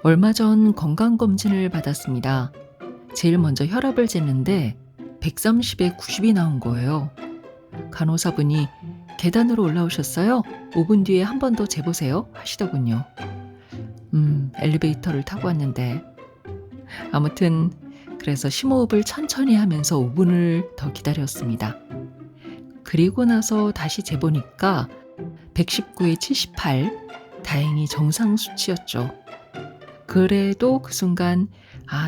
얼마 전 건강검진을 받았습니다. 제일 먼저 혈압을 쟀는데 130에 90이 나온 거예요. 간호사분이 계단으로 올라오셨어요? 5분 뒤에 한 번 더 재보세요 하시더군요. 엘리베이터를 타고 왔는데. 아무튼 그래서 심호흡을 천천히 하면서 5분을 더 기다렸습니다. 그리고 나서 다시 재보니까 119에 78, 다행히 정상 수치였죠. 그래도 그 순간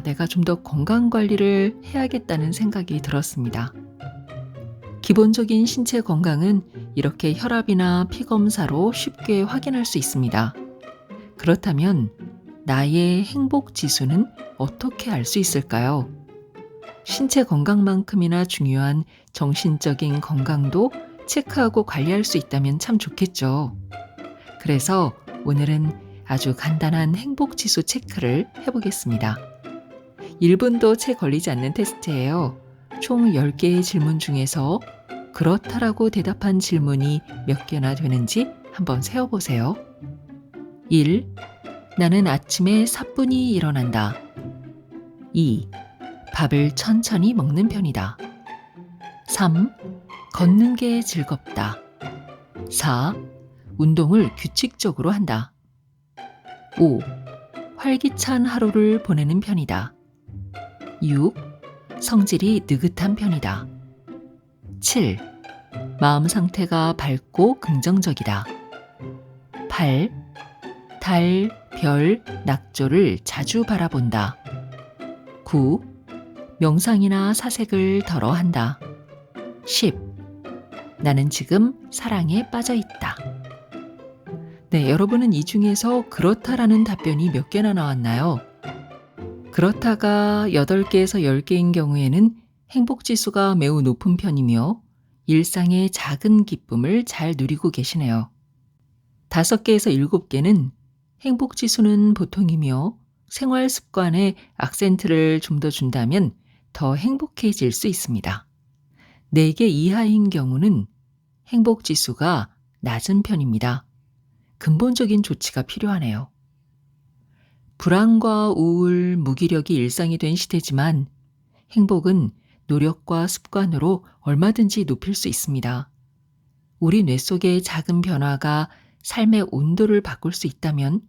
내가 좀 더 건강 관리를 해야겠다는 생각이 들었습니다. 기본적인 신체 건강은 이렇게 혈압이나 피 검사로 쉽게 확인할 수 있습니다. 그렇다면 나의 행복 지수는 어떻게 알 수 있을까요? 신체 건강만큼이나 중요한 정신적인 건강도 체크하고 관리할 수 있다면 참 좋겠죠. 그래서 오늘은 아주 간단한 행복 지수 체크를 해보겠습니다. 1분도 채 걸리지 않는 테스트예요. 총 10개의 질문 중에서 그렇다라고 대답한 질문이 몇 개나 되는지 한번 세어보세요. 1. 나는 아침에 사뿐히 일어난다. 2. 밥을 천천히 먹는 편이다. 3. 걷는 게 즐겁다. 4. 운동을 규칙적으로 한다. 5. 활기찬 하루를 보내는 편이다. 6. 성질이 느긋한 편이다. 7. 마음 상태가 밝고 긍정적이다. 8. 달, 별, 낙조를 자주 바라본다. 9. 명상이나 사색을 덜어 한다. 10. 나는 지금 사랑에 빠져 있다. 네, 여러분은 이 중에서 그렇다라는 답변이 몇 개나 나왔나요? 그렇다가 8개에서 10개인 경우에는 행복지수가 매우 높은 편이며 일상의 작은 기쁨을 잘 누리고 계시네요. 5개에서 7개는 행복지수는 보통이며 생활 습관에 악센트를 좀 더 준다면 더 행복해질 수 있습니다. 4개 이하인 경우는 행복지수가 낮은 편입니다. 근본적인 조치가 필요하네요. 불안과 우울, 무기력이 일상이 된 시대지만 행복은 노력과 습관으로 얼마든지 높일 수 있습니다. 우리 뇌 속의 작은 변화가 삶의 온도를 바꿀 수 있다면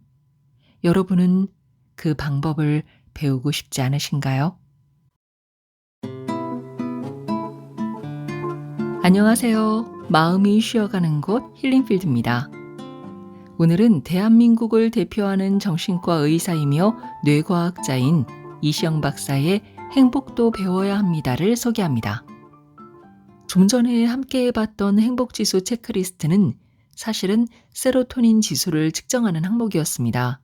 여러분은 그 방법을 배우고 싶지 않으신가요? 안녕하세요. 마음이 쉬어가는 곳 힐링필드입니다. 오늘은 대한민국을 대표하는 정신과 의사이며 뇌과학자인 이시영 박사의 행복도 배워야 합니다를 소개합니다. 좀 전에 함께 해봤던 행복지수 체크리스트는 사실은 세로토닌 지수를 측정하는 항목이었습니다.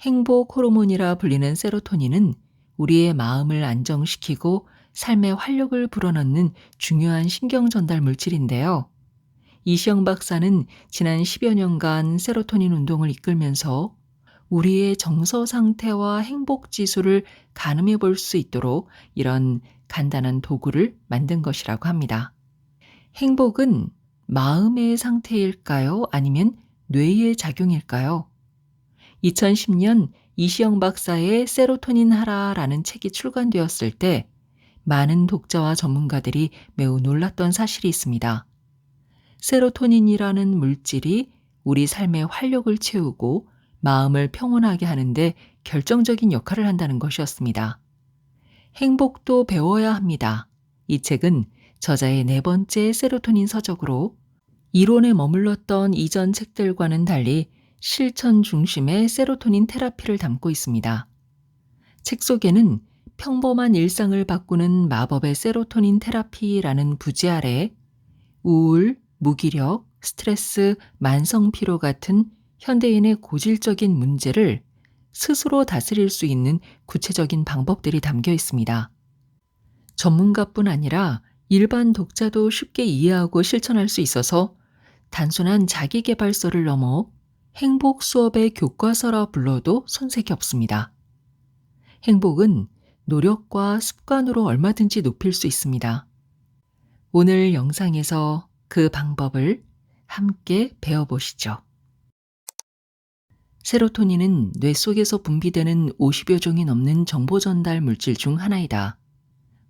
행복 호르몬이라 불리는 세로토닌은 우리의 마음을 안정시키고 삶의 활력을 불어넣는 중요한 신경 전달 물질인데요. 이시영 박사는 지난 10여 년간 세로토닌 운동을 이끌면서 우리의 정서 상태와 행복 지수를 가늠해 볼 수 있도록 이런 간단한 도구를 만든 것이라고 합니다. 행복은 마음의 상태일까요? 아니면 뇌의 작용일까요? 2010년 이시영 박사의 세로토닌 하라라는 책이 출간되었을 때 많은 독자와 전문가들이 매우 놀랐던 사실이 있습니다. 세로토닌이라는 물질이 우리 삶의 활력을 채우고 마음을 평온하게 하는데 결정적인 역할을 한다는 것이었습니다. 행복도 배워야 합니다. 이 책은 저자의 4번째 세로토닌 서적으로 이론에 머물렀던 이전 책들과는 달리 실천 중심의 세로토닌 테라피를 담고 있습니다. 책 속에는 평범한 일상을 바꾸는 마법의 세로토닌 테라피라는 부제 아래 우울, 무기력, 스트레스, 만성 피로 같은 현대인의 고질적인 문제를 스스로 다스릴 수 있는 구체적인 방법들이 담겨 있습니다. 전문가뿐 아니라 일반 독자도 쉽게 이해하고 실천할 수 있어서 단순한 자기계발서를 넘어 행복 수업의 교과서라 불러도 손색이 없습니다. 행복은 노력과 습관으로 얼마든지 높일 수 있습니다. 오늘 영상에서 그 방법을 함께 배워보시죠. 세로토닌은 뇌 속에서 분비되는 50여 종이 넘는 정보 전달 물질 중 하나이다.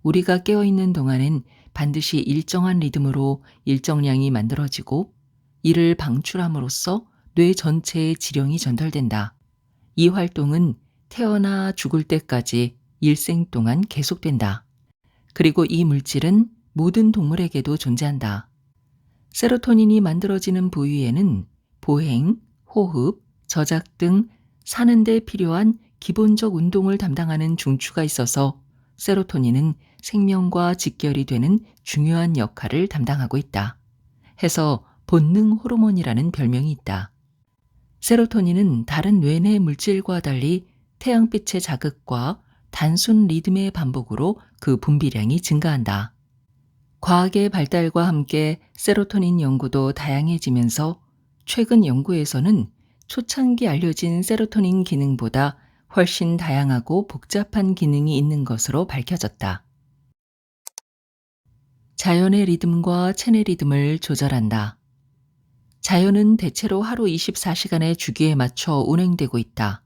우리가 깨어있는 동안엔 반드시 일정한 리듬으로 일정량이 만들어지고 이를 방출함으로써 뇌 전체에 지령이 전달된다. 이 활동은 태어나 죽을 때까지 일생 동안 계속된다. 그리고 이 물질은 모든 동물에게도 존재한다. 세로토닌이 만들어지는 부위에는 보행, 호흡, 저작 등 사는 데 필요한 기본적 운동을 담당하는 중추가 있어서 세로토닌은 생명과 직결이 되는 중요한 역할을 담당하고 있다. 해서 본능 호르몬이라는 별명이 있다. 세로토닌은 다른 뇌내 물질과 달리 태양빛의 자극과 단순 리듬의 반복으로 그 분비량이 증가한다. 과학의 발달과 함께 세로토닌 연구도 다양해지면서 최근 연구에서는 초창기 알려진 세로토닌 기능보다 훨씬 다양하고 복잡한 기능이 있는 것으로 밝혀졌다. 자연의 리듬과 체내 리듬을 조절한다. 자연은 대체로 하루 24시간의 주기에 맞춰 운행되고 있다.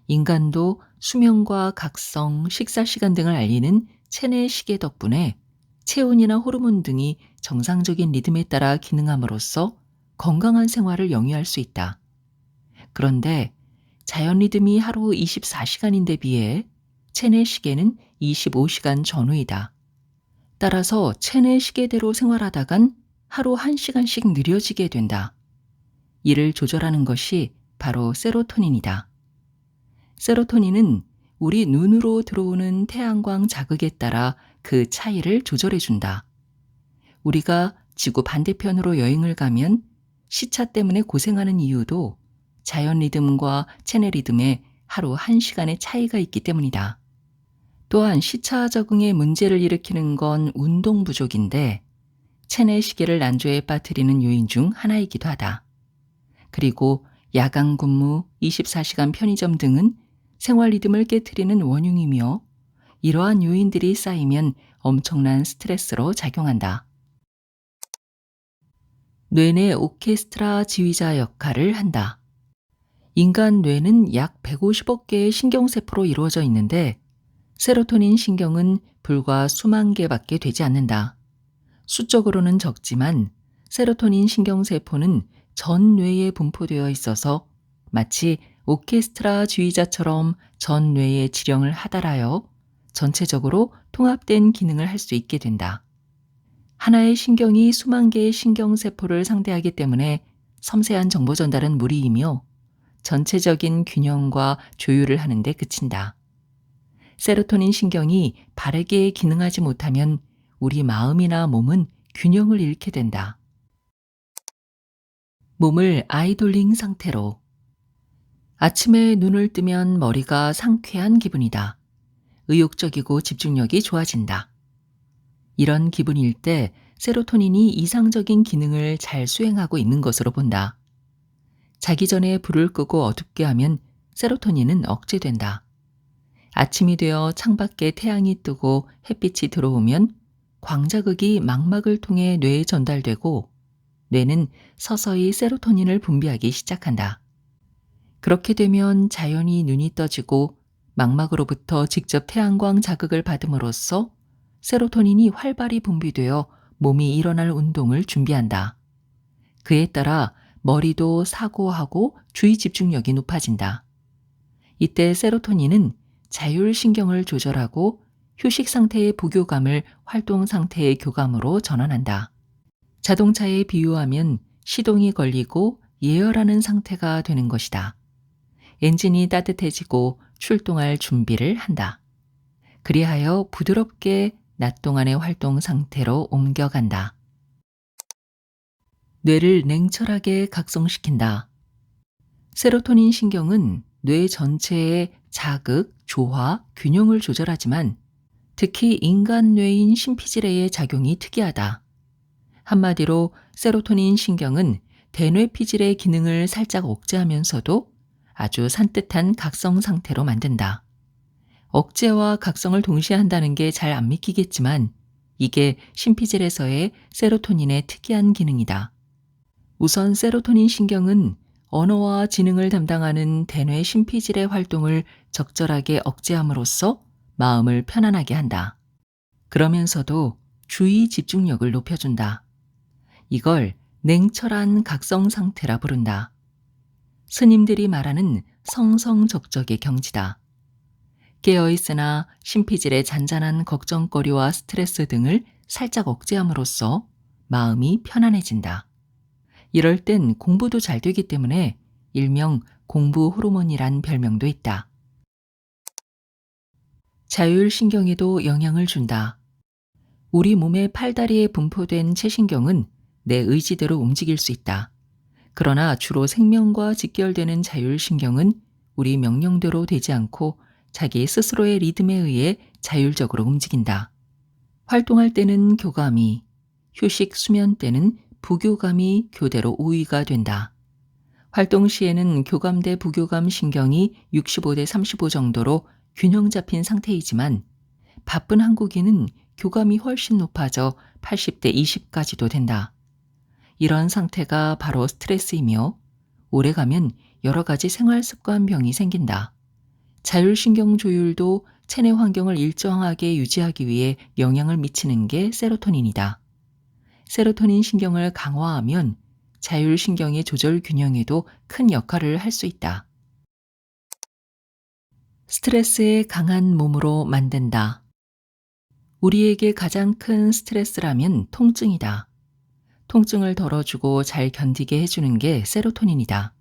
인간도 수면과 각성, 식사 시간 등을 알리는 체내 시계 덕분에 체온이나 호르몬 등이 정상적인 리듬에 따라 기능함으로써 건강한 생활을 영위할 수 있다. 그런데 자연 리듬이 하루 24시간인데 비해 체내 시계는 25시간 전후이다. 따라서 체내 시계대로 생활하다간 하루 1시간씩 느려지게 된다. 이를 조절하는 것이 바로 세로토닌이다. 세로토닌은 우리 눈으로 들어오는 태양광 자극에 따라 그 차이를 조절해준다. 우리가 지구 반대편으로 여행을 가면 시차 때문에 고생하는 이유도 자연 리듬과 체내 리듬에 하루 1시간의 차이가 있기 때문이다. 또한 시차 적응에 문제를 일으키는 건 운동 부족인데 체내 시계를 난조에 빠뜨리는 요인 중 하나이기도 하다. 그리고 야간 근무, 24시간 편의점 등은 생활 리듬을 깨트리는 원흉이며 이러한 요인들이 쌓이면 엄청난 스트레스로 작용한다. 뇌내 오케스트라 지휘자 역할을 한다. 인간 뇌는 약 150억 개의 신경세포로 이루어져 있는데 세로토닌 신경은 불과 수만 개밖에 되지 않는다. 수적으로는 적지만 세로토닌 신경세포는 전 뇌에 분포되어 있어서 마치 오케스트라 지휘자처럼 전 뇌에 지령을 하달하여 전체적으로 통합된 기능을 할 수 있게 된다. 하나의 신경이 수만 개의 신경세포를 상대하기 때문에 섬세한 정보 전달은 무리이며 전체적인 균형과 조율을 하는 데 그친다. 세로토닌 신경이 바르게 기능하지 못하면 우리 마음이나 몸은 균형을 잃게 된다. 몸을 아이돌링 상태로. 아침에 눈을 뜨면 머리가 상쾌한 기분이다. 의욕적이고 집중력이 좋아진다. 이런 기분일 때 세로토닌이 이상적인 기능을 잘 수행하고 있는 것으로 본다. 자기 전에 불을 끄고 어둡게 하면 세로토닌은 억제된다. 아침이 되어 창밖에 태양이 뜨고 햇빛이 들어오면 광자극이 망막을 통해 뇌에 전달되고 뇌는 서서히 세로토닌을 분비하기 시작한다. 그렇게 되면 자연히 눈이 떠지고 망막으로부터 직접 태양광 자극을 받음으로써 세로토닌이 활발히 분비되어 몸이 일어날 운동을 준비한다. 그에 따라 머리도 사고하고 주의 집중력이 높아진다. 이때 세로토닌은 자율신경을 조절하고 휴식 상태의 부교감을 활동 상태의 교감으로 전환한다. 자동차에 비유하면 시동이 걸리고 예열하는 상태가 되는 것이다. 엔진이 따뜻해지고 출동할 준비를 한다. 그리하여 부드럽게 낮 동안의 활동 상태로 옮겨간다. 뇌를 냉철하게 각성시킨다. 세로토닌 신경은 뇌 전체의 자극, 조화, 균형을 조절하지만 특히 인간 뇌인 심피지레의 작용이 특이하다. 한마디로 세로토닌 신경은 대뇌피질의 기능을 살짝 억제하면서도 아주 산뜻한 각성 상태로 만든다. 억제와 각성을 동시에 한다는 게 잘 안 믿기겠지만 이게 심피질에서의 세로토닌의 특이한 기능이다. 우선 세로토닌 신경은 언어와 지능을 담당하는 대뇌 심피질의 활동을 적절하게 억제함으로써 마음을 편안하게 한다. 그러면서도 주의 집중력을 높여준다. 이걸 냉철한 각성 상태라 부른다. 스님들이 말하는 성성적적의 경지다. 깨어있으나 심피질의 잔잔한 걱정거리와 스트레스 등을 살짝 억제함으로써 마음이 편안해진다. 이럴 땐 공부도 잘 되기 때문에 일명 공부 호르몬이란 별명도 있다. 자율신경에도 영향을 준다. 우리 몸의 팔다리에 분포된 체신경은 내 의지대로 움직일 수 있다. 그러나 주로 생명과 직결되는 자율신경은 우리 명령대로 되지 않고 자기 스스로의 리듬에 의해 자율적으로 움직인다. 활동할 때는 교감이, 휴식 수면 때는 부교감이 교대로 우위가 된다. 활동 시에는 교감 대 부교감 신경이 65대 35 정도로 균형 잡힌 상태이지만 바쁜 한국인은 교감이 훨씬 높아져 80대 20까지도 된다. 이런 상태가 바로 스트레스이며 오래가면 여러 가지 생활 습관 병이 생긴다. 자율신경 조율도 체내 환경을 일정하게 유지하기 위해 영향을 미치는 게 세로토닌이다. 세로토닌 신경을 강화하면 자율신경의 조절 균형에도 큰 역할을 할 수 있다. 스트레스에 강한 몸으로 만든다. 우리에게 가장 큰 스트레스라면 통증이다. 통증을 덜어주고 잘 견디게 해주는 게 세로토닌이다.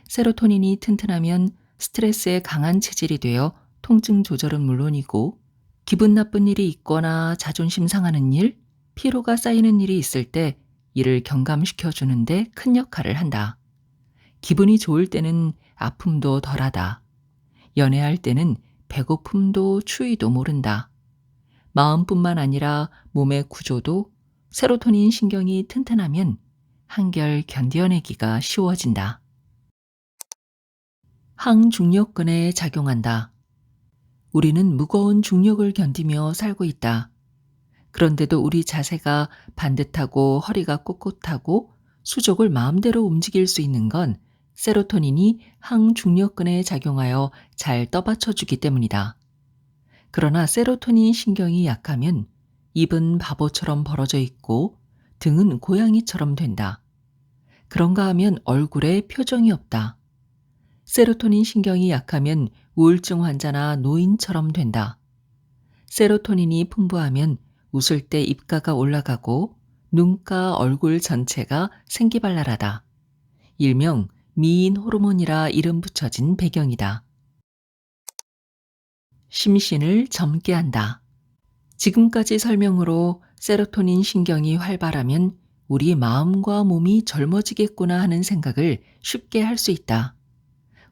세로토닌이 튼튼하면 스트레스에 강한 체질이 되어 통증 조절은 물론이고 기분 나쁜 일이 있거나 자존심 상하는 일, 피로가 쌓이는 일이 있을 때 이를 경감시켜 주는데 큰 역할을 한다. 기분이 좋을 때는 아픔도 덜하다. 연애할 때는 배고픔도 추위도 모른다. 마음뿐만 아니라 몸의 구조도 세로토닌 신경이 튼튼하면 한결 견뎌내기가 쉬워진다. 항중력근에 작용한다. 우리는 무거운 중력을 견디며 살고 있다. 그런데도 우리 자세가 반듯하고 허리가 꼿꼿하고 수족을 마음대로 움직일 수 있는 건 세로토닌이 항중력근에 작용하여 잘 떠받쳐주기 때문이다. 그러나 세로토닌 신경이 약하면 입은 바보처럼 벌어져 있고 등은 고양이처럼 된다. 그런가 하면 얼굴에 표정이 없다. 세로토닌 신경이 약하면 우울증 환자나 노인처럼 된다. 세로토닌이 풍부하면 웃을 때 입가가 올라가고 눈가, 얼굴 전체가 생기발랄하다. 일명 미인 호르몬이라 이름 붙여진 배경이다. 심신을 젊게 한다. 지금까지 설명으로 세로토닌 신경이 활발하면 우리 마음과 몸이 젊어지겠구나 하는 생각을 쉽게 할 수 있다.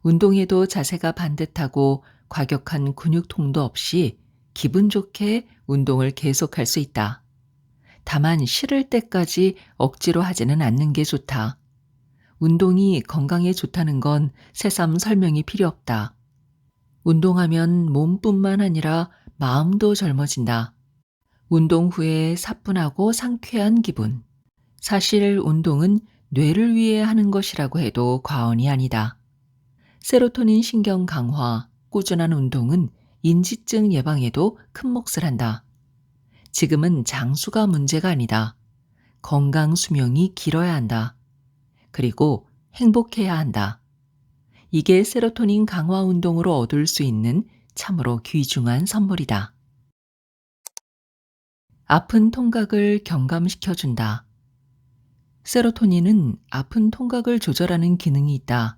운동해도 자세가 반듯하고 과격한 근육통도 없이 기분 좋게 운동을 계속할 수 있다. 다만 싫을 때까지 억지로 하지는 않는 게 좋다. 운동이 건강에 좋다는 건 새삼 설명이 필요 없다. 운동하면 몸뿐만 아니라 마음도 젊어진다. 운동 후에 사뿐하고 상쾌한 기분. 사실 운동은 뇌를 위해 하는 것이라고 해도 과언이 아니다. 세로토닌 신경 강화, 꾸준한 운동은 인지증 예방에도 큰 몫을 한다. 지금은 장수가 문제가 아니다. 건강 수명이 길어야 한다. 그리고 행복해야 한다. 이게 세로토닌 강화 운동으로 얻을 수 있는 참으로 귀중한 선물이다. 아픈 통각을 경감시켜준다. 세로토닌은 아픈 통각을 조절하는 기능이 있다.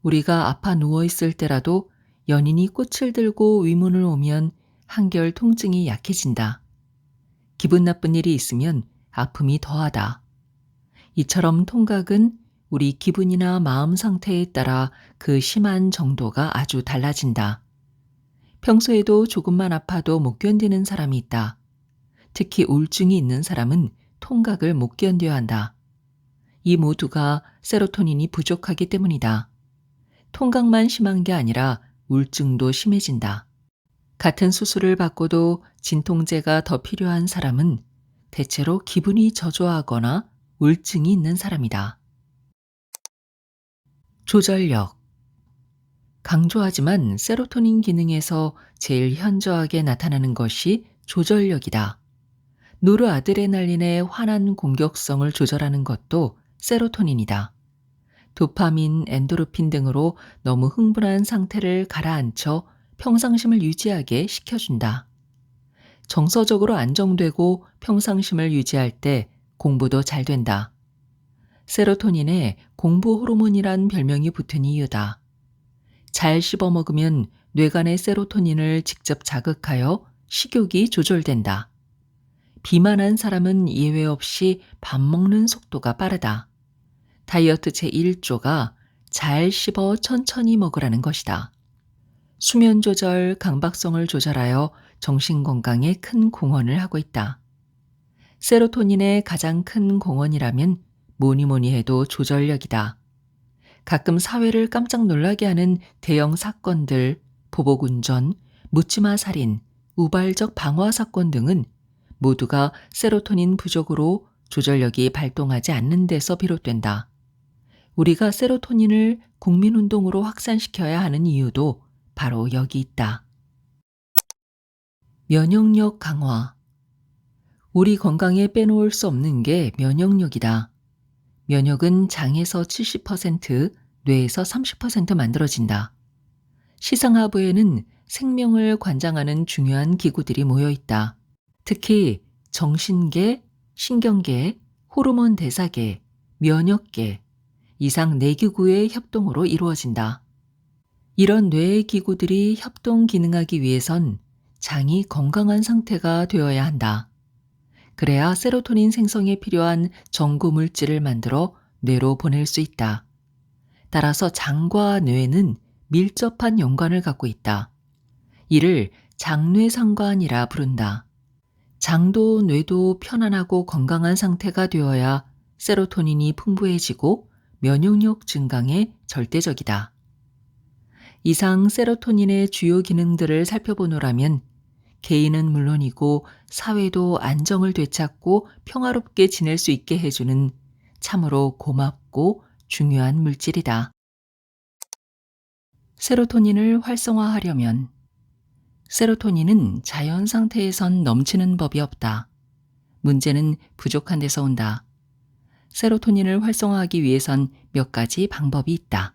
우리가 아파 누워있을 때라도 연인이 꽃을 들고 위문을 오면 한결 통증이 약해진다. 기분 나쁜 일이 있으면 아픔이 더하다. 이처럼 통각은 우리 기분이나 마음 상태에 따라 그 심한 정도가 아주 달라진다. 평소에도 조금만 아파도 못 견디는 사람이 있다. 특히 우울증이 있는 사람은 통각을 못 견뎌야 한다. 이 모두가 세로토닌이 부족하기 때문이다. 통각만 심한 게 아니라 우울증도 심해진다. 같은 수술을 받고도 진통제가 더 필요한 사람은 대체로 기분이 저조하거나 우울증이 있는 사람이다. 조절력. 강조하지만 세로토닌 기능에서 제일 현저하게 나타나는 것이 조절력이다. 노르아드레날린의 환한 공격성을 조절하는 것도 세로토닌이다. 도파민, 엔도르핀 등으로 너무 흥분한 상태를 가라앉혀 평상심을 유지하게 시켜준다. 정서적으로 안정되고 평상심을 유지할 때 공부도 잘 된다. 세로토닌에 공부 호르몬이란 별명이 붙은 이유다. 잘 씹어 먹으면 뇌간의 세로토닌을 직접 자극하여 식욕이 조절된다. 비만한 사람은 예외 없이 밥 먹는 속도가 빠르다. 다이어트 제1조가 잘 씹어 천천히 먹으라는 것이다. 수면 조절, 강박성을 조절하여 정신 건강에 큰 공헌을 하고 있다. 세로토닌의 가장 큰 공헌이라면 뭐니 해도 조절력이다. 가끔 사회를 깜짝 놀라게 하는 대형 사건들, 보복운전, 묻지마 살인, 우발적 방화 사건 등은 모두가 세로토닌 부족으로 조절력이 발동하지 않는 데서 비롯된다. 우리가 세로토닌을 국민운동으로 확산시켜야 하는 이유도 바로 여기 있다. 면역력 강화. 우리 건강에 빼놓을 수 없는 게 면역력이다. 면역은 장에서 70%, 뇌에서 30% 만들어진다. 시상하부에는 생명을 관장하는 중요한 기구들이 모여 있다. 특히 정신계, 신경계, 호르몬 대사계, 면역계, 이상 4기구의 협동으로 이루어진다. 이런 뇌의 기구들이 협동 기능하기 위해선 장이 건강한 상태가 되어야 한다. 그래야 세로토닌 생성에 필요한 전구 물질을 만들어 뇌로 보낼 수 있다. 따라서 장과 뇌는 밀접한 연관을 갖고 있다. 이를 장뇌상관이라 부른다. 장도 뇌도 편안하고 건강한 상태가 되어야 세로토닌이 풍부해지고 면역력 증강에 절대적이다. 이상 세로토닌의 주요 기능들을 살펴보노라면 개인은 물론이고 사회도 안정을 되찾고 평화롭게 지낼 수 있게 해주는 참으로 고맙고 중요한 물질이다. 세로토닌을 활성화하려면 세로토닌은 자연 상태에선 넘치는 법이 없다. 문제는 부족한 데서 온다. 세로토닌을 활성화하기 위해선 몇 가지 방법이 있다.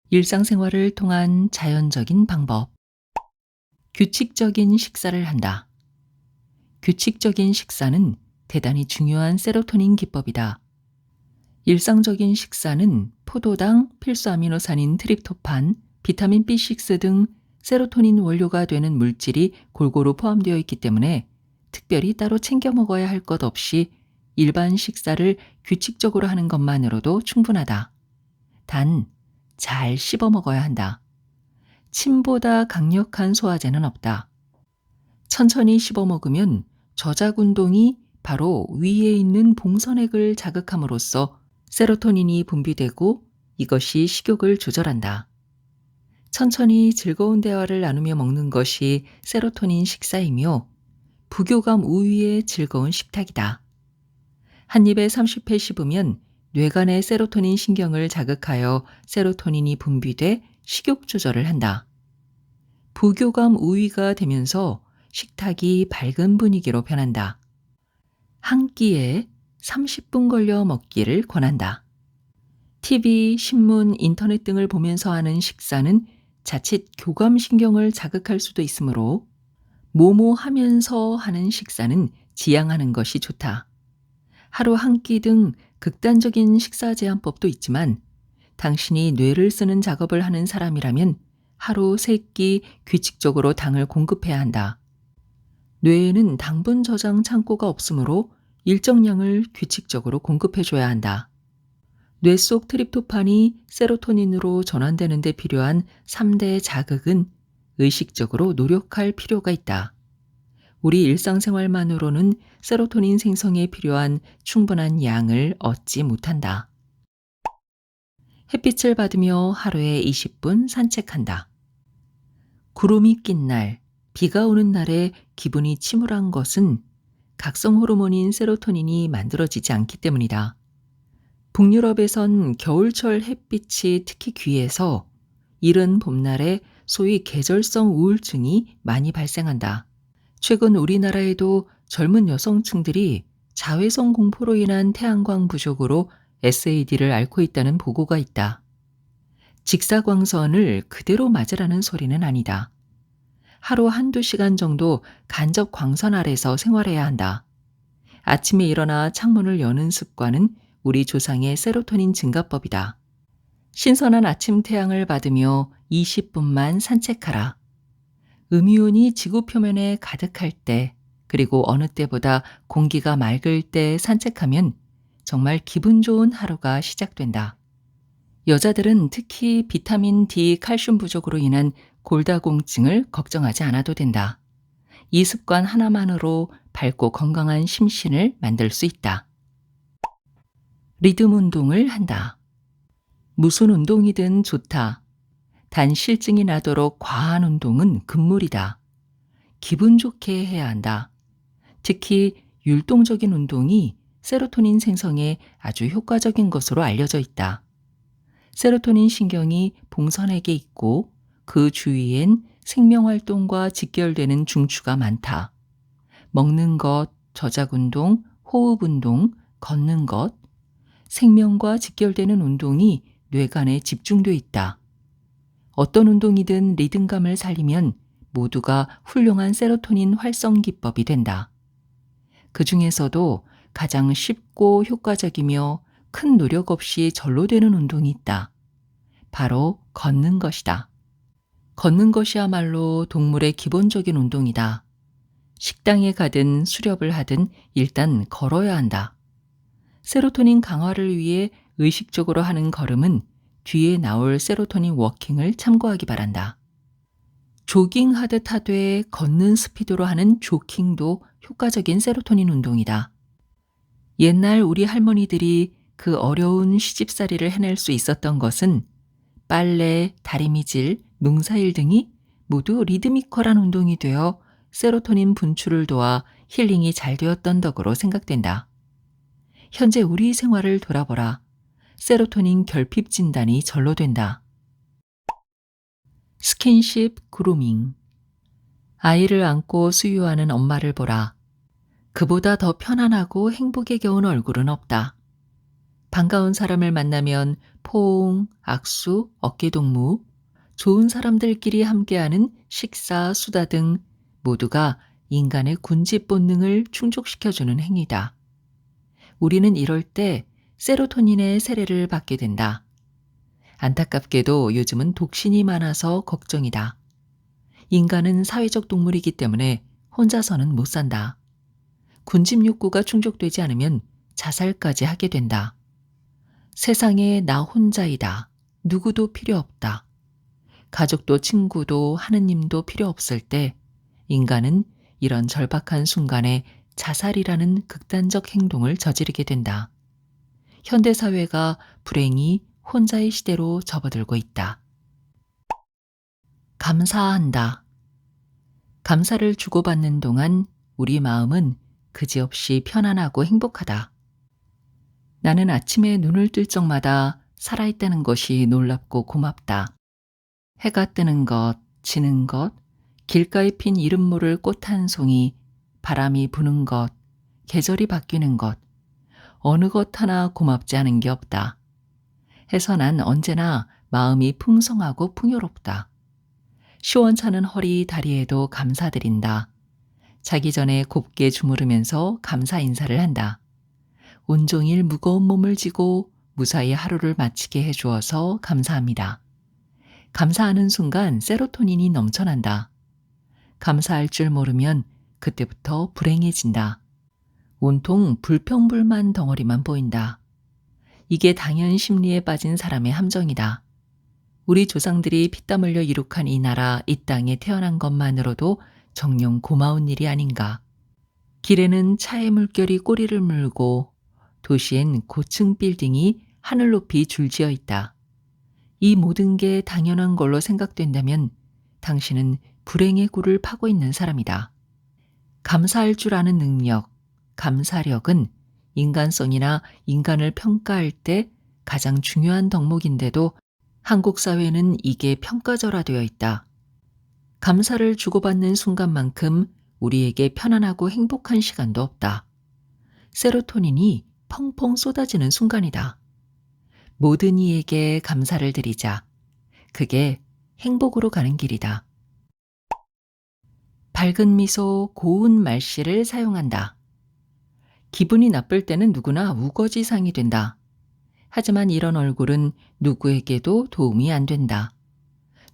일상생활을 통한 자연적인 방법. 규칙적인 식사를 한다. 규칙적인 식사는 대단히 중요한 세로토닌 기법이다. 일상적인 식사는 포도당, 필수 아미노산인 트립토판, 비타민 B6 등 세로토닌 원료가 되는 물질이 골고루 포함되어 있기 때문에 특별히 따로 챙겨 먹어야 할 것 없이 일반 식사를 규칙적으로 하는 것만으로도 충분하다. 단, 잘 씹어 먹어야 한다. 침보다 강력한 소화제는 없다. 천천히 씹어 먹으면 저작 운동이 바로 위에 있는 봉선액을 자극함으로써 세로토닌이 분비되고 이것이 식욕을 조절한다. 천천히 즐거운 대화를 나누며 먹는 것이 세로토닌 식사이며 부교감 우위의 즐거운 식탁이다. 한 입에 30회 씹으면 뇌간의 세로토닌 신경을 자극하여 세로토닌이 분비돼 식욕 조절을 한다. 부교감 우위가 되면서 식탁이 밝은 분위기로 변한다. 한 끼에 30분 걸려 먹기를 권한다. TV, 신문, 인터넷 등을 보면서 하는 식사는 자칫 교감신경을 자극할 수도 있으므로 뭐뭐 하면서 하는 식사는 지양하는 것이 좋다. 하루 한 끼 등 극단적인 식사 제한법도 있지만 당신이 뇌를 쓰는 작업을 하는 사람이라면 하루 3끼 규칙적으로 당을 공급해야 한다. 뇌에는 당분 저장 창고가 없으므로 일정량을 규칙적으로 공급해줘야 한다. 뇌 속 트립토판이 세로토닌으로 전환되는 데 필요한 3대 자극은 의식적으로 노력할 필요가 있다. 우리 일상생활만으로는 세로토닌 생성에 필요한 충분한 양을 얻지 못한다. 햇빛을 받으며 하루에 20분 산책한다. 구름이 낀 날, 비가 오는 날에 기분이 침울한 것은 각성 호르몬인 세로토닌이 만들어지지 않기 때문이다. 북유럽에선 겨울철 햇빛이 특히 귀해서 이른 봄날에 소위 계절성 우울증이 많이 발생한다. 최근 우리나라에도 젊은 여성층들이 자외선 공포로 인한 태양광 부족으로 SAD를 앓고 있다는 보고가 있다. 직사광선을 그대로 맞으라는 소리는 아니다. 하루 한두 시간 정도 간접 광선 아래서 생활해야 한다. 아침에 일어나 창문을 여는 습관은 우리 조상의 세로토닌 증가법이다. 신선한 아침 태양을 받으며 20분만 산책하라. 음이온이 지구 표면에 가득할 때, 그리고 어느 때보다 공기가 맑을 때 산책하면 정말 기분 좋은 하루가 시작된다. 여자들은 특히 비타민 D 칼슘 부족으로 인한 골다공증을 걱정하지 않아도 된다. 이 습관 하나만으로 밝고 건강한 심신을 만들 수 있다. 리듬 운동을 한다. 무슨 운동이든 좋다. 단 실증이 나도록 과한 운동은 금물이다. 기분 좋게 해야 한다. 특히 율동적인 운동이 세로토닌 생성에 아주 효과적인 것으로 알려져 있다. 세로토닌 신경이 봉선에게 있고 그 주위엔 생명활동과 직결되는 중추가 많다. 먹는 것, 저작운동, 호흡운동, 걷는 것, 생명과 직결되는 운동이 뇌간에 집중돼 있다. 어떤 운동이든 리듬감을 살리면 모두가 훌륭한 세로토닌 활성 기법이 된다. 그 중에서도 가장 쉽고 효과적이며 큰 노력 없이 절로 되는 운동이 있다. 바로 걷는 것이다. 걷는 것이야말로 동물의 기본적인 운동이다. 식당에 가든 수렵을 하든 일단 걸어야 한다. 세로토닌 강화를 위해 의식적으로 하는 걸음은 뒤에 나올 세로토닌 워킹을 참고하기 바란다. 조깅하듯 하되 걷는 스피드로 하는 조킹도 효과적인 세로토닌 운동이다. 옛날 우리 할머니들이 그 어려운 시집살이를 해낼 수 있었던 것은 빨래, 다리미질, 농사일 등이 모두 리드미컬한 운동이 되어 세로토닌 분출을 도와 힐링이 잘 되었던 덕으로 생각된다. 현재 우리 생활을 돌아보라. 세로토닌 결핍 진단이 절로 된다. 스킨십 그루밍. 아이를 안고 수유하는 엄마를 보라. 그보다 더 편안하고 행복에 겨운 얼굴은 없다. 반가운 사람을 만나면 포옹, 악수, 어깨동무, 좋은 사람들끼리 함께하는 식사, 수다 등 모두가 인간의 군집 본능을 충족시켜주는 행위다. 우리는 이럴 때 세로토닌의 세례를 받게 된다. 안타깝게도 요즘은 독신이 많아서 걱정이다. 인간은 사회적 동물이기 때문에 혼자서는 못 산다. 군집 욕구가 충족되지 않으면 자살까지 하게 된다. 세상에 나 혼자이다. 누구도 필요 없다. 가족도 친구도 하느님도 필요 없을 때 인간은 이런 절박한 순간에 자살이라는 극단적 행동을 저지르게 된다. 현대사회가 불행히 혼자의 시대로 접어들고 있다. 감사한다. 감사를 주고받는 동안 우리 마음은 그지없이 편안하고 행복하다. 나는 아침에 눈을 뜰 적마다 살아있다는 것이 놀랍고 고맙다. 해가 뜨는 것, 지는 것, 길가에 핀 이름 모를 꽃 한 송이, 바람이 부는 것, 계절이 바뀌는 것, 어느 것 하나 고맙지 않은 게 없다. 해서 난 언제나 마음이 풍성하고 풍요롭다. 시원찮은 허리, 다리에도 감사드린다. 자기 전에 곱게 주무르면서 감사 인사를 한다. 온종일 무거운 몸을 지고 무사히 하루를 마치게 해주어서 감사합니다. 감사하는 순간 세로토닌이 넘쳐난다. 감사할 줄 모르면 그때부터 불행해진다. 온통 불평불만 덩어리만 보인다. 이게 당연 심리에 빠진 사람의 함정이다. 우리 조상들이 피땀 흘려 이룩한 이 나라, 이 땅에 태어난 것만으로도 정녕 고마운 일이 아닌가. 길에는 차의 물결이 꼬리를 물고 도시엔 고층 빌딩이 하늘 높이 줄지어 있다. 이 모든 게 당연한 걸로 생각된다면 당신은 불행의 굴을 파고 있는 사람이다. 감사할 줄 아는 능력, 감사력은 인간성이나 인간을 평가할 때 가장 중요한 덕목인데도 한국 사회는 이게 평가절하되어 있다. 감사를 주고받는 순간만큼 우리에게 편안하고 행복한 시간도 없다. 세로토닌이 펑펑 쏟아지는 순간이다. 모든 이에게 감사를 드리자. 그게 행복으로 가는 길이다. 밝은 미소, 고운 말씨를 사용한다. 기분이 나쁠 때는 누구나 우거지상이 된다. 하지만 이런 얼굴은 누구에게도 도움이 안 된다.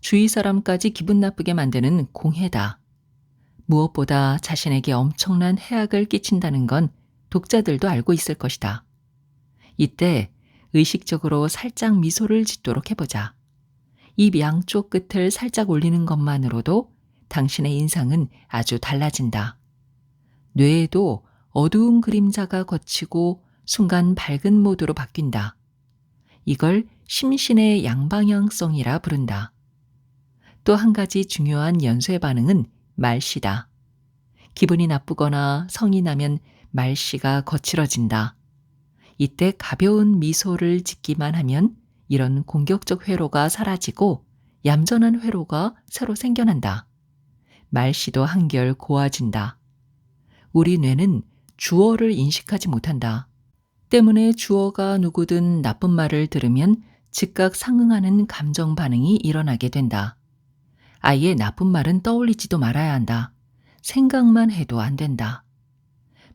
주위 사람까지 기분 나쁘게 만드는 공해다. 무엇보다 자신에게 엄청난 해악을 끼친다는 건 독자들도 알고 있을 것이다. 이때 의식적으로 살짝 미소를 짓도록 해보자. 입 양쪽 끝을 살짝 올리는 것만으로도 당신의 인상은 아주 달라진다. 뇌에도 어두운 그림자가 걷히고 순간 밝은 모드로 바뀐다. 이걸 심신의 양방향성이라 부른다. 또 한 가지 중요한 연쇄 반응은 말씨다. 기분이 나쁘거나 성이 나면 말씨가 거칠어진다. 이때 가벼운 미소를 짓기만 하면 이런 공격적 회로가 사라지고 얌전한 회로가 새로 생겨난다. 말씨도 한결 고와진다. 우리 뇌는 주어를 인식하지 못한다. 때문에 주어가 누구든 나쁜 말을 들으면 즉각 상응하는 감정 반응이 일어나게 된다. 아예 나쁜 말은 떠올리지도 말아야 한다. 생각만 해도 안 된다.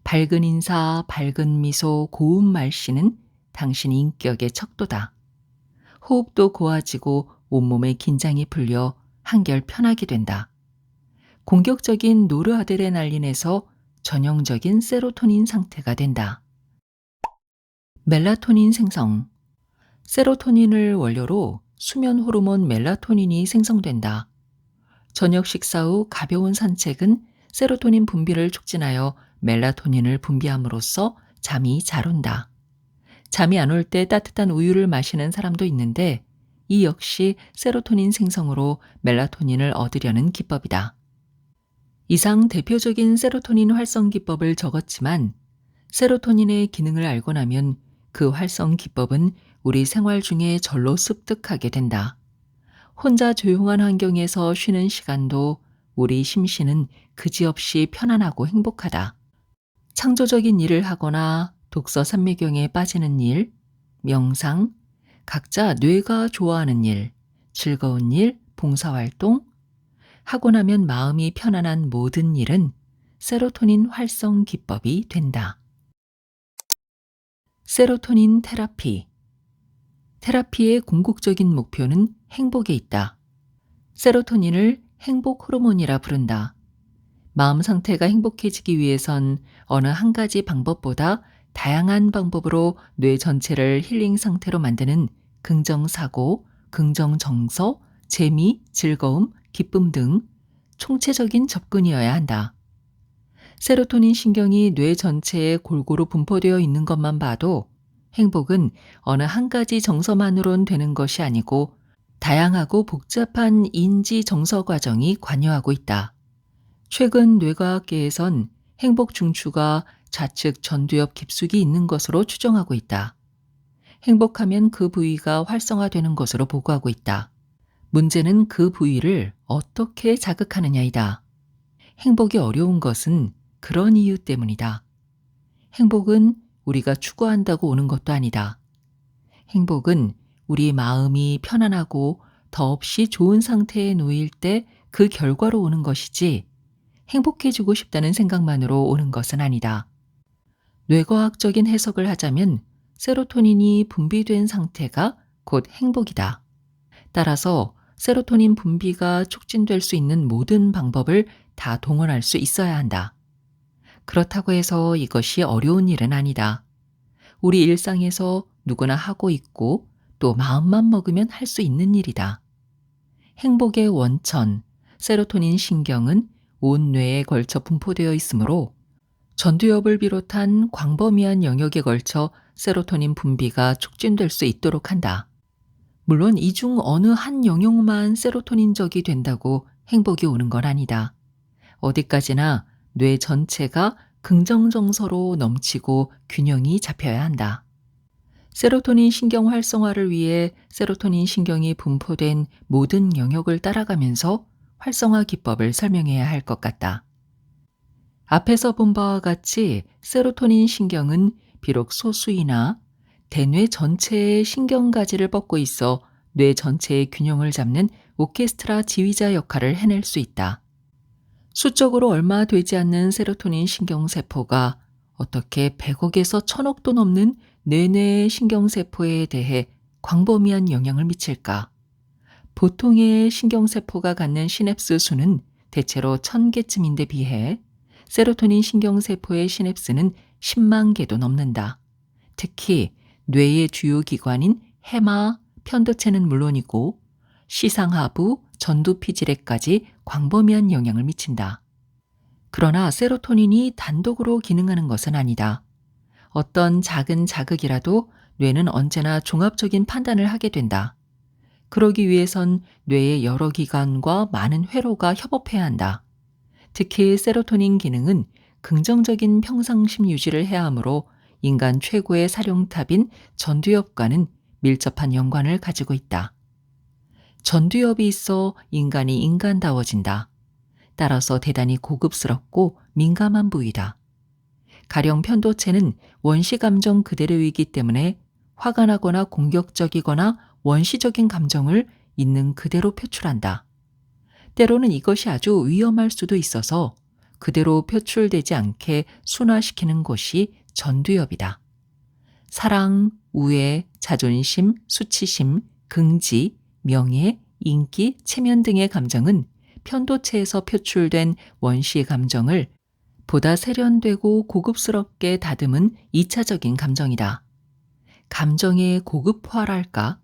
밝은 인사, 밝은 미소, 고운 말씨는 당신 인격의 척도다. 호흡도 고와지고 온몸의 긴장이 풀려 한결 편하게 된다. 공격적인 노르아드레날린에서 전형적인 세로토닌 상태가 된다. 멜라토닌 생성. 세로토닌을 원료로 수면 호르몬 멜라토닌이 생성된다. 저녁 식사 후 가벼운 산책은 세로토닌 분비를 촉진하여 멜라토닌을 분비함으로써 잠이 잘 온다. 잠이 안 올 때 따뜻한 우유를 마시는 사람도 있는데 이 역시 세로토닌 생성으로 멜라토닌을 얻으려는 기법이다. 이상 대표적인 세로토닌 활성 기법을 적었지만 세로토닌의 기능을 알고 나면 그 활성 기법은 우리 생활 중에 절로 습득하게 된다. 혼자 조용한 환경에서 쉬는 시간도 우리 심신은 그지없이 편안하고 행복하다. 창조적인 일을 하거나 독서 산매경에 빠지는 일, 명상, 각자 뇌가 좋아하는 일, 즐거운 일, 봉사활동, 하고 나면 마음이 편안한 모든 일은 세로토닌 활성 기법이 된다. 세로토닌 테라피. 테라피의 궁극적인 목표는 행복에 있다. 세로토닌을 행복 호르몬이라 부른다. 마음 상태가 행복해지기 위해선 어느 한 가지 방법보다 다양한 방법으로 뇌 전체를 힐링 상태로 만드는 긍정사고, 긍정정서, 재미, 즐거움, 기쁨 등 총체적인 접근이어야 한다. 세로토닌 신경이 뇌 전체에 골고루 분포되어 있는 것만 봐도 행복은 어느 한 가지 정서만으론 되는 것이 아니고 다양하고 복잡한 인지 정서 과정이 관여하고 있다. 최근 뇌과학계에선 행복 중추가 좌측 전두엽 깊숙이 있는 것으로 추정하고 있다. 행복하면 그 부위가 활성화되는 것으로 보고하고 있다. 문제는 그 부위를 어떻게 자극하느냐이다. 행복이 어려운 것은 그런 이유 때문이다. 행복은 우리가 추구한다고 오는 것도 아니다. 행복은 우리 마음이 편안하고 더없이 좋은 상태에 놓일 때 그 결과로 오는 것이지 행복해지고 싶다는 생각만으로 오는 것은 아니다. 뇌과학적인 해석을 하자면 세로토닌이 분비된 상태가 곧 행복이다. 따라서 세로토닌 분비가 촉진될 수 있는 모든 방법을 다 동원할 수 있어야 한다. 그렇다고 해서 이것이 어려운 일은 아니다. 우리 일상에서 누구나 하고 있고 또 마음만 먹으면 할 수 있는 일이다. 행복의 원천, 세로토닌 신경은 온 뇌에 걸쳐 분포되어 있으므로 전두엽을 비롯한 광범위한 영역에 걸쳐 세로토닌 분비가 촉진될 수 있도록 한다. 물론 이 중 어느 한 영역만 세로토닌적이 된다고 행복이 오는 건 아니다. 어디까지나 뇌 전체가 긍정 정서로 넘치고 균형이 잡혀야 한다. 세로토닌 신경 활성화를 위해 세로토닌 신경이 분포된 모든 영역을 따라가면서 활성화 기법을 설명해야 할 것 같다. 앞에서 본 바와 같이 세로토닌 신경은 비록 소수이나 대뇌 전체의 신경가지를 뻗고 있어 뇌 전체의 균형을 잡는 오케스트라 지휘자 역할을 해낼 수 있다. 수적으로 얼마 되지 않는 세로토닌 신경세포가 어떻게 100억에서 1000억도 넘는 뇌내의 신경세포에 대해 광범위한 영향을 미칠까? 보통의 신경세포가 갖는 시냅스 수는 대체로 1000개쯤인데 비해 세로토닌 신경세포의 시냅스는 10만 개도 넘는다. 특히 뇌의 주요 기관인 해마, 편도체는 물론이고 시상하부, 전두피질에까지 광범위한 영향을 미친다. 그러나 세로토닌이 단독으로 기능하는 것은 아니다. 어떤 작은 자극이라도 뇌는 언제나 종합적인 판단을 하게 된다. 그러기 위해선 뇌의 여러 기관과 많은 회로가 협업해야 한다. 특히 세로토닌 기능은 긍정적인 평상심 유지를 해야 하므로 인간 최고의 사령탑인 전두엽과는 밀접한 연관을 가지고 있다. 전두엽이 있어 인간이 인간다워진다. 따라서 대단히 고급스럽고 민감한 부위다. 가령 편도체는 원시 감정 그대로이기 때문에 화가 나거나 공격적이거나 원시적인 감정을 있는 그대로 표출한다. 때로는 이것이 아주 위험할 수도 있어서 그대로 표출되지 않게 순화시키는 곳이 전두엽이다. 사랑, 우애, 자존심, 수치심, 긍지, 명예, 인기, 체면 등의 감정은 편도체에서 표출된 원시 감정을 보다 세련되고 고급스럽게 다듬은 2차적인 감정이다. 감정의 고급화랄까?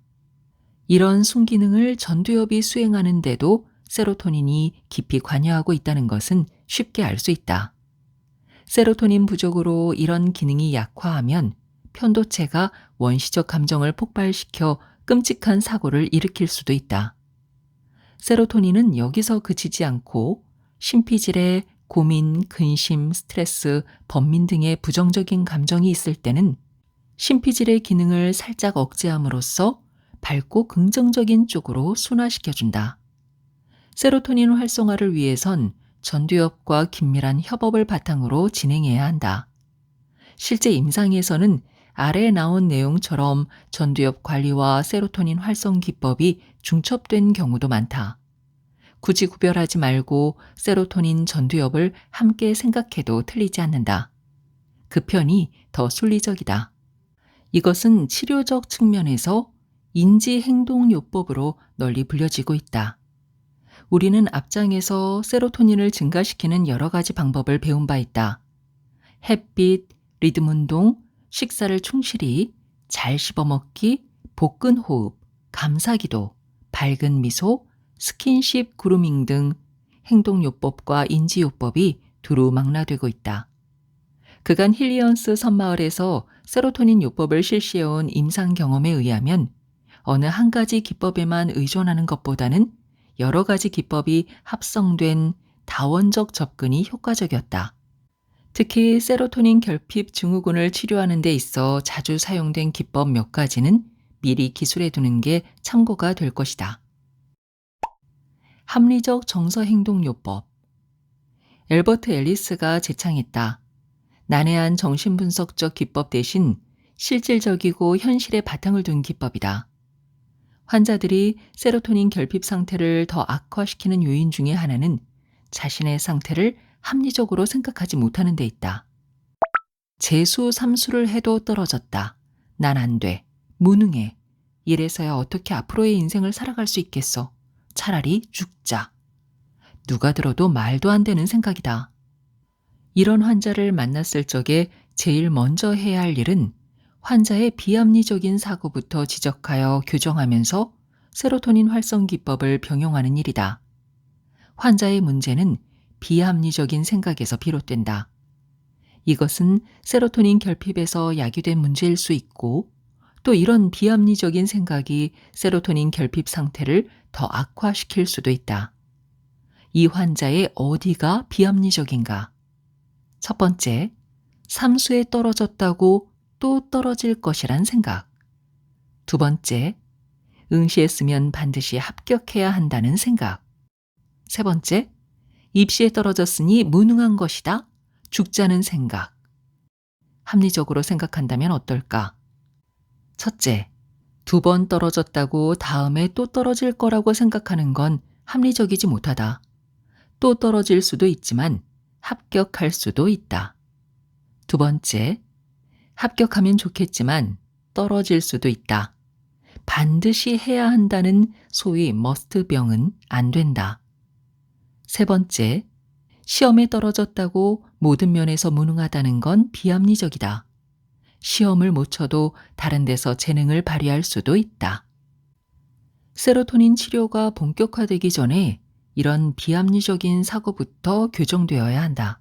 이런 순기능을 전두엽이 수행하는데도 세로토닌이 깊이 관여하고 있다는 것은 쉽게 알 수 있다. 세로토닌 부족으로 이런 기능이 약화하면 편도체가 원시적 감정을 폭발시켜 끔찍한 사고를 일으킬 수도 있다. 세로토닌은 여기서 그치지 않고 심피질에 고민, 근심, 스트레스, 번민 등의 부정적인 감정이 있을 때는 심피질의 기능을 살짝 억제함으로써 밝고 긍정적인 쪽으로 순화시켜준다. 세로토닌 활성화를 위해선 전두엽과 긴밀한 협업을 바탕으로 진행해야 한다. 실제 임상에서는 아래에 나온 내용처럼 전두엽 관리와 세로토닌 활성 기법이 중첩된 경우도 많다. 굳이 구별하지 말고 세로토닌 전두엽을 함께 생각해도 틀리지 않는다. 그 편이 더 순리적이다. 이것은 치료적 측면에서 인지행동요법으로 널리 불려지고 있다. 우리는 앞장에서 세로토닌을 증가시키는 여러 가지 방법을 배운 바 있다. 햇빛, 리듬 운동, 식사를 충실히, 잘 씹어먹기, 복근 호흡, 감사기도, 밝은 미소, 스킨십 그루밍 등 행동요법과 인지요법이 두루 망라되고 있다. 그간 힐리언스 섬마을에서 세로토닌 요법을 실시해온 임상 경험에 의하면 어느 한 가지 기법에만 의존하는 것보다는 여러 가지 기법이 합성된 다원적 접근이 효과적이었다. 특히 세로토닌 결핍 증후군을 치료하는 데 있어 자주 사용된 기법 몇 가지는 미리 기술해 두는 게 참고가 될 것이다. 합리적 정서행동요법. 엘버트 앨리스가 제창했다. 난해한 정신분석적 기법 대신 실질적이고 현실에 바탕을 둔 기법이다. 환자들이 세로토닌 결핍 상태를 더 악화시키는 요인 중에 하나는 자신의 상태를 합리적으로 생각하지 못하는 데 있다. 재수, 삼수를 해도 떨어졌다. 난 안 돼. 무능해. 이래서야 어떻게 앞으로의 인생을 살아갈 수 있겠어. 차라리 죽자. 누가 들어도 말도 안 되는 생각이다. 이런 환자를 만났을 적에 제일 먼저 해야 할 일은 환자의 비합리적인 사고부터 지적하여 교정하면서 세로토닌 활성 기법을 병용하는 일이다. 환자의 문제는 비합리적인 생각에서 비롯된다. 이것은 세로토닌 결핍에서 야기된 문제일 수 있고 또 이런 비합리적인 생각이 세로토닌 결핍 상태를 더 악화시킬 수도 있다. 이 환자의 어디가 비합리적인가? 첫 번째, 삼수에 떨어졌다고 또 떨어질 것이란 생각. 두 번째, 응시했으면 반드시 합격해야 한다는 생각. 세 번째, 입시에 떨어졌으니 무능한 것이다. 죽자는 생각. 합리적으로 생각한다면 어떨까? 첫째, 두 번 떨어졌다고 다음에 또 떨어질 거라고 생각하는 건 합리적이지 못하다. 또 떨어질 수도 있지만 합격할 수도 있다. 두 번째, 합격하면 좋겠지만 떨어질 수도 있다. 반드시 해야 한다는 소위 머스트병은 안 된다. 세 번째, 시험에 떨어졌다고 모든 면에서 무능하다는 건 비합리적이다. 시험을 못 쳐도 다른 데서 재능을 발휘할 수도 있다. 세로토닌 치료가 본격화되기 전에 이런 비합리적인 사고부터 교정되어야 한다.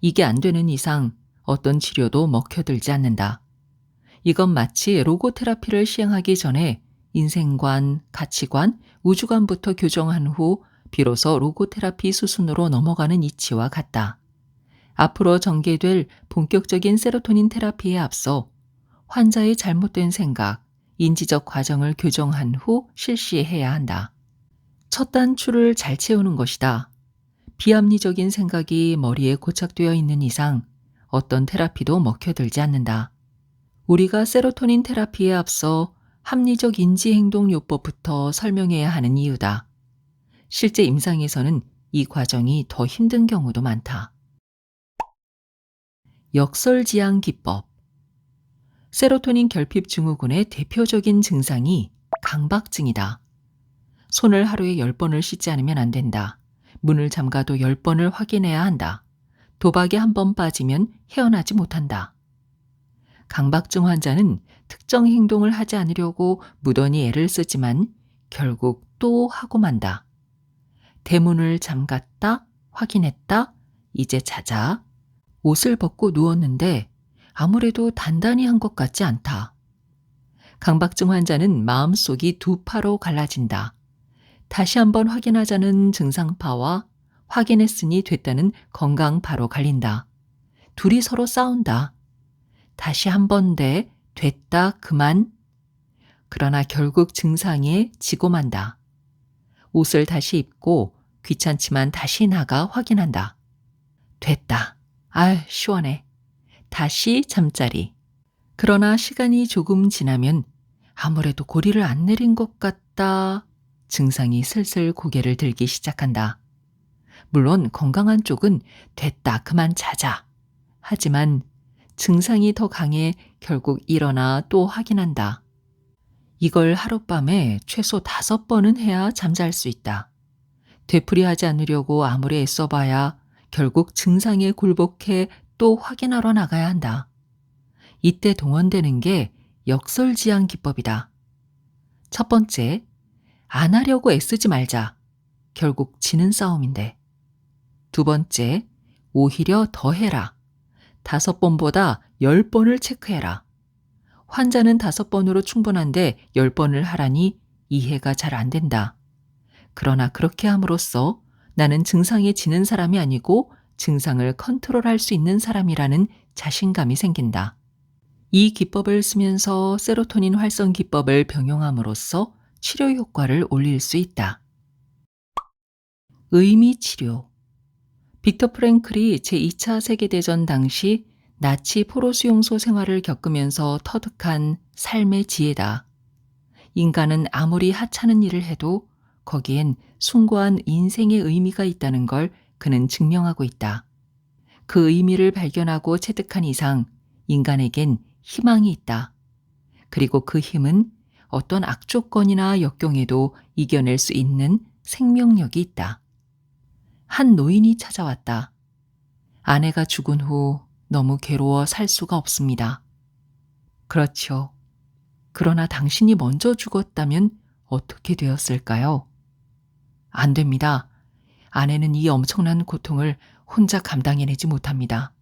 이게 안 되는 이상 어떤 치료도 먹혀들지 않는다. 이건 마치 로고 테라피를 시행하기 전에 인생관, 가치관, 우주관부터 교정한 후 비로소 로고 테라피 수순으로 넘어가는 이치와 같다. 앞으로 전개될 본격적인 세로토닌 테라피에 앞서 환자의 잘못된 생각, 인지적 과정을 교정한 후 실시해야 한다. 첫 단추를 잘 채우는 것이다. 비합리적인 생각이 머리에 고착되어 있는 이상 어떤 테라피도 먹혀들지 않는다. 우리가 세로토닌 테라피에 앞서 합리적 인지행동요법부터 설명해야 하는 이유다. 실제 임상에서는 이 과정이 더 힘든 경우도 많다. 역설지향 기법. 세로토닌 결핍 증후군의 대표적인 증상이 강박증이다. 손을 하루에 10번을 씻지 않으면 안 된다. 문을 잠가도 10번을 확인해야 한다. 도박에 한 번 빠지면 헤어나지 못한다. 강박증 환자는 특정 행동을 하지 않으려고 무던히 애를 쓰지만 결국 또 하고 만다. 대문을 잠갔다, 확인했다, 이제 자자. 옷을 벗고 누웠는데 아무래도 단단히 한 것 같지 않다. 강박증 환자는 마음속이 두 파로 갈라진다. 다시 한번 확인하자는 증상파와 확인했으니 됐다는 건강파로 갈린다. 둘이 서로 싸운다. 다시 한 번 돼, 됐다, 그만. 그러나 결국 증상에 지고 만다. 옷을 다시 입고 귀찮지만 다시 나가 확인한다. 됐다. 시원해. 다시 잠자리. 그러나 시간이 조금 지나면 아무래도 고리를 안 내린 것 같다. 증상이 슬슬 고개를 들기 시작한다. 물론 건강한 쪽은 됐다, 그만 자자. 하지만 증상이 더 강해 결국 일어나 또 확인한다. 이걸 하룻밤에 최소 5번은 해야 잠잘 수 있다. 되풀이하지 않으려고 아무리 애써봐야 결국 증상에 굴복해 또 확인하러 나가야 한다. 이때 동원되는 게 역설지향 기법이다. 첫 번째, 안 하려고 애쓰지 말자. 결국 지는 싸움인데. 두 번째, 오히려 더 해라. 5번보다 10번을 체크해라. 환자는 5번으로 충분한데 10번을 하라니 이해가 잘 안 된다. 그러나 그렇게 함으로써 나는 증상에 지는 사람이 아니고 증상을 컨트롤할 수 있는 사람이라는 자신감이 생긴다. 이 기법을 쓰면서 세로토닌 활성 기법을 병용함으로써 치료 효과를 올릴 수 있다. 의미 치료. 빅터 프랭클이 제2차 세계대전 당시 나치 포로 수용소 생활을 겪으면서 터득한 삶의 지혜다. 인간은 아무리 하찮은 일을 해도 거기엔 숭고한 인생의 의미가 있다는 걸 그는 증명하고 있다. 그 의미를 발견하고 체득한 이상 인간에겐 희망이 있다. 그리고 그 힘은 어떤 악조건이나 역경에도 이겨낼 수 있는 생명력이 있다. 한 노인이 찾아왔다. 아내가 죽은 후 너무 괴로워 살 수가 없습니다. 그렇죠. 그러나 당신이 먼저 죽었다면 어떻게 되었을까요? 안 됩니다. 아내는 이 엄청난 고통을 혼자 감당해내지 못합니다.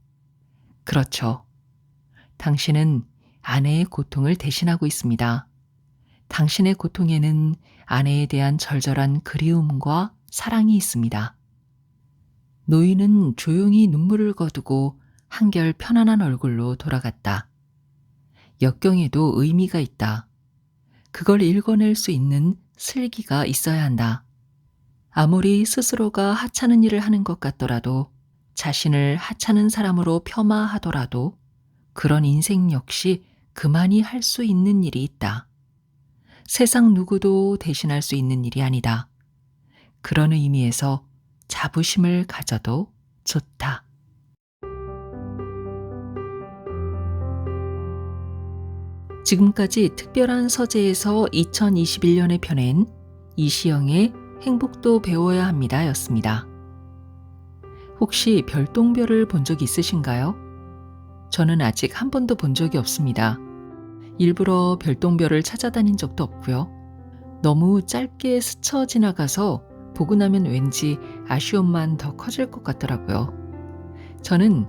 그렇죠. 당신은 아내의 고통을 대신하고 있습니다. 당신의 고통에는 아내에 대한 절절한 그리움과 사랑이 있습니다. 노인은 조용히 눈물을 거두고 한결 편안한 얼굴로 돌아갔다. 역경에도 의미가 있다. 그걸 읽어낼 수 있는 슬기가 있어야 한다. 아무리 스스로가 하찮은 일을 하는 것 같더라도, 자신을 하찮은 사람으로 폄하하더라도 그런 인생 역시 그만이 할 수 있는 일이 있다. 세상 누구도 대신할 수 있는 일이 아니다. 그런 의미에서 자부심을 가져도 좋다. 지금까지 특별한 서재에서 2021년에 펴낸 이시영의 행복도 배워야 합니다 였습니다. 혹시 별똥별을 본 적 있으신가요? 저는 아직 한 번도 본 적이 없습니다. 일부러 별똥별을 찾아다닌 적도 없고요. 너무 짧게 스쳐 지나가서 보고 나면 왠지 아쉬움만 더 커질 것 같더라고요. 저는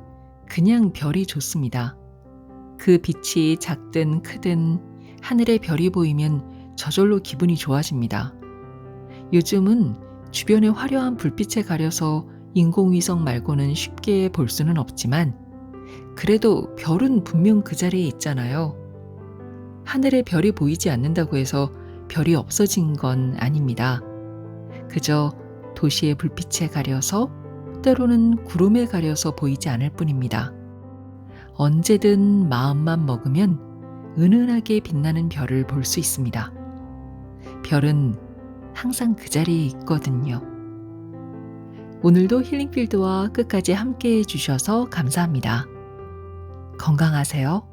그냥 별이 좋습니다. 그 빛이 작든 크든 하늘에 별이 보이면 저절로 기분이 좋아집니다. 요즘은 주변의 화려한 불빛에 가려서 인공위성 말고는 쉽게 볼 수는 없지만, 그래도 별은 분명 그 자리에 있잖아요. 하늘에 별이 보이지 않는다고 해서 별이 없어진 건 아닙니다. 그저 도시의 불빛에 가려서, 때로는 구름에 가려서 보이지 않을 뿐입니다. 언제든 마음만 먹으면 은은하게 빛나는 별을 볼 수 있습니다. 별은 항상 그 자리에 있거든요. 오늘도 힐링필드와 끝까지 함께 해주셔서 감사합니다. 건강하세요.